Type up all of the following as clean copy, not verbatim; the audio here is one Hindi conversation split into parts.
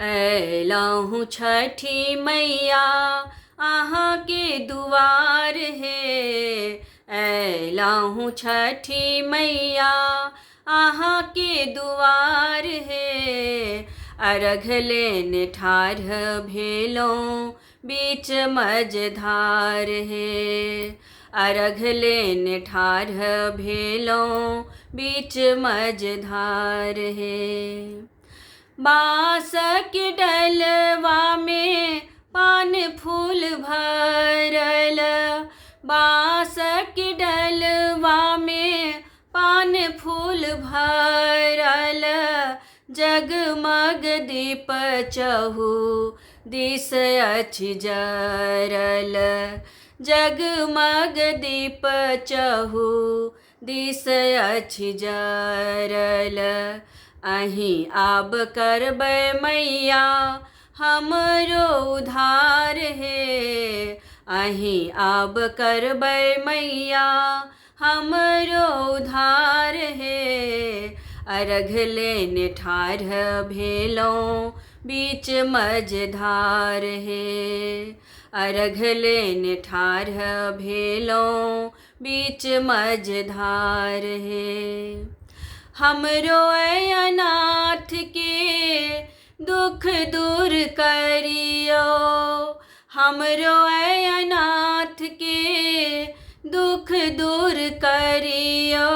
ऐलाहूँ छठी मैया अहाँ के दुआर हे। ऐलाहूँ छठी मैया अहाँ के दुआर हे। अर्घ लेने ठाढ़ भेलौं बीच मझधार हे। अर्घ लेने ठाढ़ भेलौं बीच मझधार हे। बाँस के डलवा में पान फूल भरल। बाँस के डलवा में पान फूल भरल। जगमग दीप चहु दिस अछि जरल। जगमग दीप चहु दिस अछि जरल। अहीं आब करबै मैया हमरो उद्धार हे। अहीं आब करबै मैया हमरो उद्धार हे। अर्घ लेने ठाढ़ भेलौं बीच मझधार हे। अर्घ लेने ठाढ़ भेलौं बीच मझधार हे। हमरो अनाथ के दुख दूर करियो। हमरो अनाथ के दुख दूर करियो।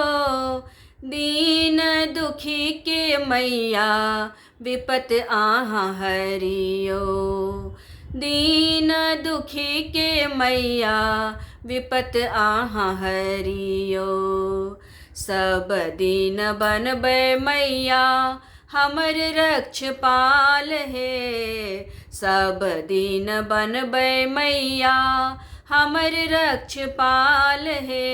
दीन दुखी के मैया विपत अहाँ हरियो। दीन दुखी के मैया विपत अहाँ हरियो। सब दिन बनबै मैया हमर रक्षपाल हे। सब दिन बनबै मैया हमर रक्षपाल हे।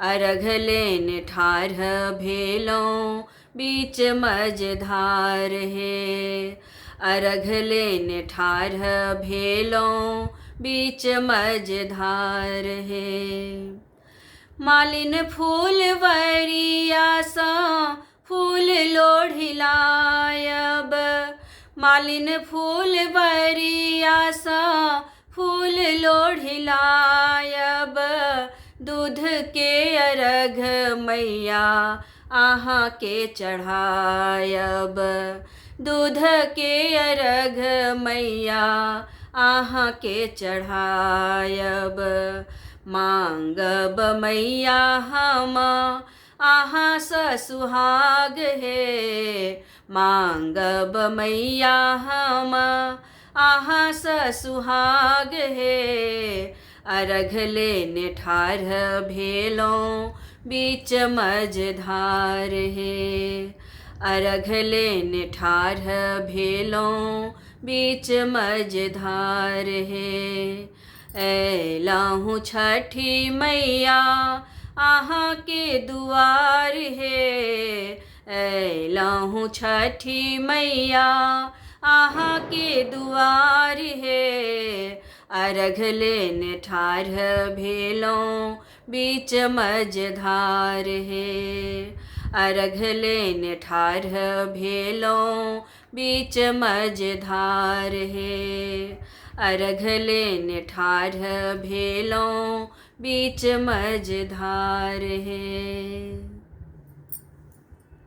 अर्घ लेने ठाढ़ भेलौं बीच मझधार हे। अर्घ लेने ठाढ़ भेलौं बीच मझधार हे। मालिन फूलवरिया सँ फूल लोढ़िलायब। मालिन फूलवरिया सँ फूल लोढ़िलायब। दूध के अर्घ मैया अहाँ के चढ़ायब। दूध के अर्घ मैया अहाँ के चढ़ायब। मांगब मैया हम अहाँ सँ सुहाग हे। मांगब मैया हम अहाँ सँ सुहाग हे। अर्घ लेने ठाढ़ भेलौं बीच मझधार हे। अर्घ लेने ठाढ़ भेलौं बीच मझधार हे। ऐलाहूँ छठी मैया अहाँ के दुआर हे। ऐलाहूँ छठी मैया अहाँ के दुआर हे। अर्घ लेने ठाढ़ भेलौं बीच मझधार हे। अर्घ लेने ठाढ़ भेलौं बीच मझधार हे। अर्घ लेने ठाढ़ भेलौं बीच मझधार हे।